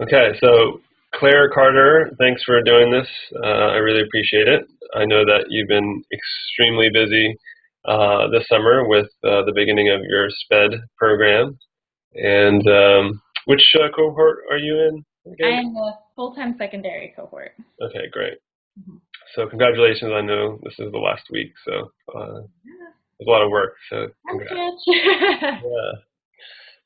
Okay, so Claire Carter, thanks for doing this. I really appreciate it. I know that you've been extremely busy this summer with the beginning of your SPED program. And which cohort are you in I again? am the full-time secondary cohort. Okay, great. Mhm. So congratulations. I know this is the last week, so Yeah, it's a lot of work. So I'm congrats. good. Yeah.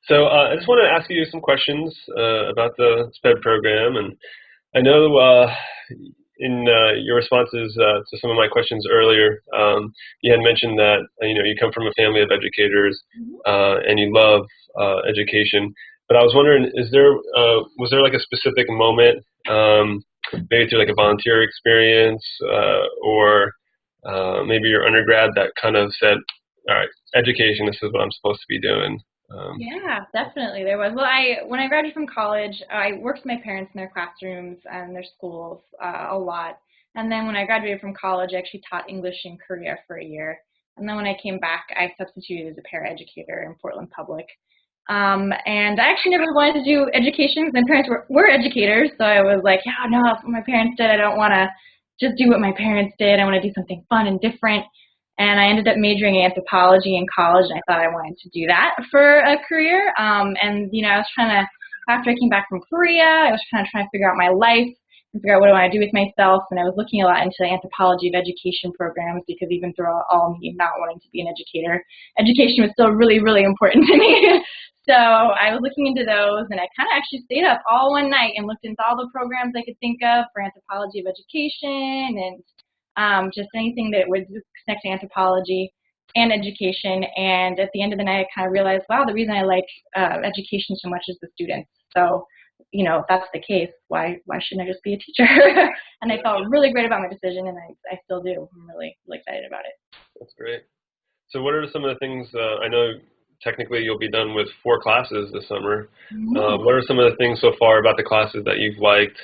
So I just want to ask you some questions about the SPED program, and I know in your responses to some of my questions earlier, you had mentioned that you come from a family of educators Mhm. and you love education. But I was wondering, is there was there like a specific moment, maybe through like a volunteer experience or maybe your undergrad that kind of said, "All right, education. This is what I'm supposed to be doing." Um, Yeah, definitely there was. Well, when I graduated from college, I worked with my parents in their classrooms and their schools a lot. And then when I graduated from college, I actually taught English in Korea for a year. And then when I came back, I substituted as a paraeducator in Portland Public. And I actually never wanted to do education. My parents were educators, so I was like, yeah, no, that's what my parents did. I don't want to just do what my parents did. I want to do something fun and different. And I ended up majoring in anthropology in college, and I thought I wanted to do that for a career. I was trying to, after I came back from Korea, I was kind of trying to figure out my life and figure out what do I want to do with myself. And I was looking a lot into the anthropology of education programs because even through all me not wanting to be an educator, education was still really, really important to me. So I was looking into those, and I kind of actually stayed up all one night and looked into all the programs I could think of for anthropology of education and just anything that would connect to anthropology and education. And at the end of the night, I kind of realized, wow, the reason I like education so much is the students. So, if that's the case, why shouldn't I just be a teacher? And I felt really great about my decision, and I still do. I'm really, really excited about it. that's great. So what are some of the things, I know technically you'll be done with 4 classes this summer. Mm-hmm. What are some of the things so far about the classes that you've liked,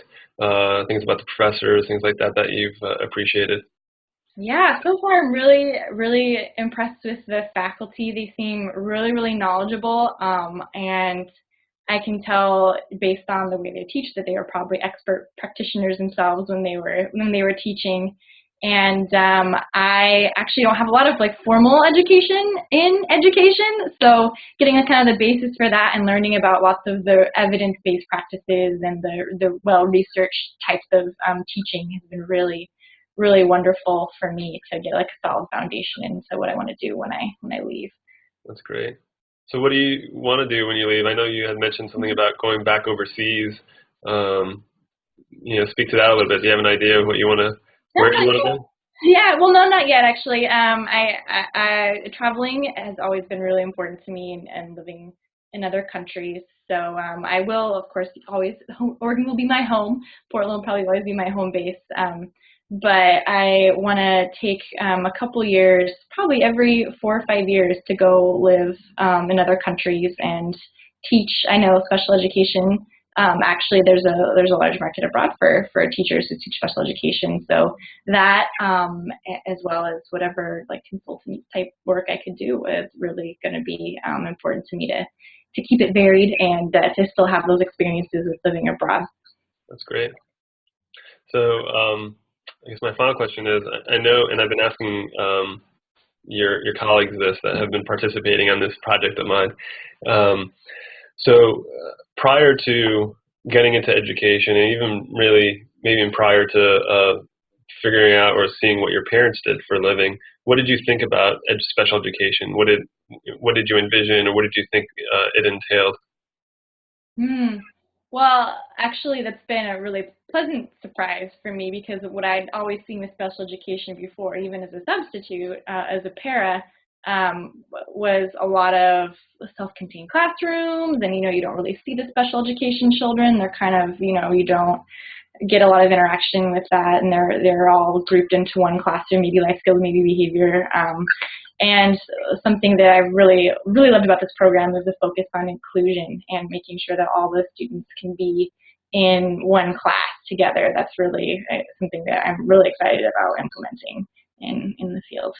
things about the professors, things like that that you've appreciated? Yeah, so far I'm really, really impressed with the faculty. They seem really, really knowledgeable, and I can tell based on the way they teach that they were probably expert practitioners themselves when they were teaching. And I actually don't have a lot of like formal education in education, so getting a kind of the basis for that and learning about lots of the evidence-based practices and the well-researched types of teaching has been really really wonderful for me to get like a solid foundation into what I want to do when I leave. That's great. So what do you want to do when you leave? I know you had mentioned something about going back overseas. Um, speak to that a little bit. Do you have an idea of what you want to, No, where you not want to yet. go? Yeah, well, no, not yet actually. Traveling has always been really important to me, and living in other countries. So I will, of course, always Oregon will be my home. Portland will probably always be my home base. But I want to take a couple years, probably every 4 or 5 years, to go live in other countries and teach. I know special education. Actually, there's a large market abroad for teachers who teach special education. So that, as well as whatever like consultant type work I could do, is really going to be important to me to keep it varied and to still have those experiences with living abroad. That's great. So I guess my final question is, I know, and I've been asking your colleagues this that have been participating on this project of mine. Um, prior to getting into education, and even really maybe even prior to figuring out or seeing what your parents did for a living, what did you think about special education? What did you envision, or what did you think it entailed? Hmm. Well, actually, that's been a really pleasant surprise for me because what I'd always seen with special education before, even as a substitute, as a para, was a lot of self-contained classrooms, and you don't really see the special education children. They're kind of, you don't get a lot of interaction with that, and they're all grouped into one classroom, maybe life skills, maybe behavior. And something that I really, really loved about this program is the focus on inclusion and making sure that all the students can be in one class together. That's really something that I'm really excited about implementing in the field.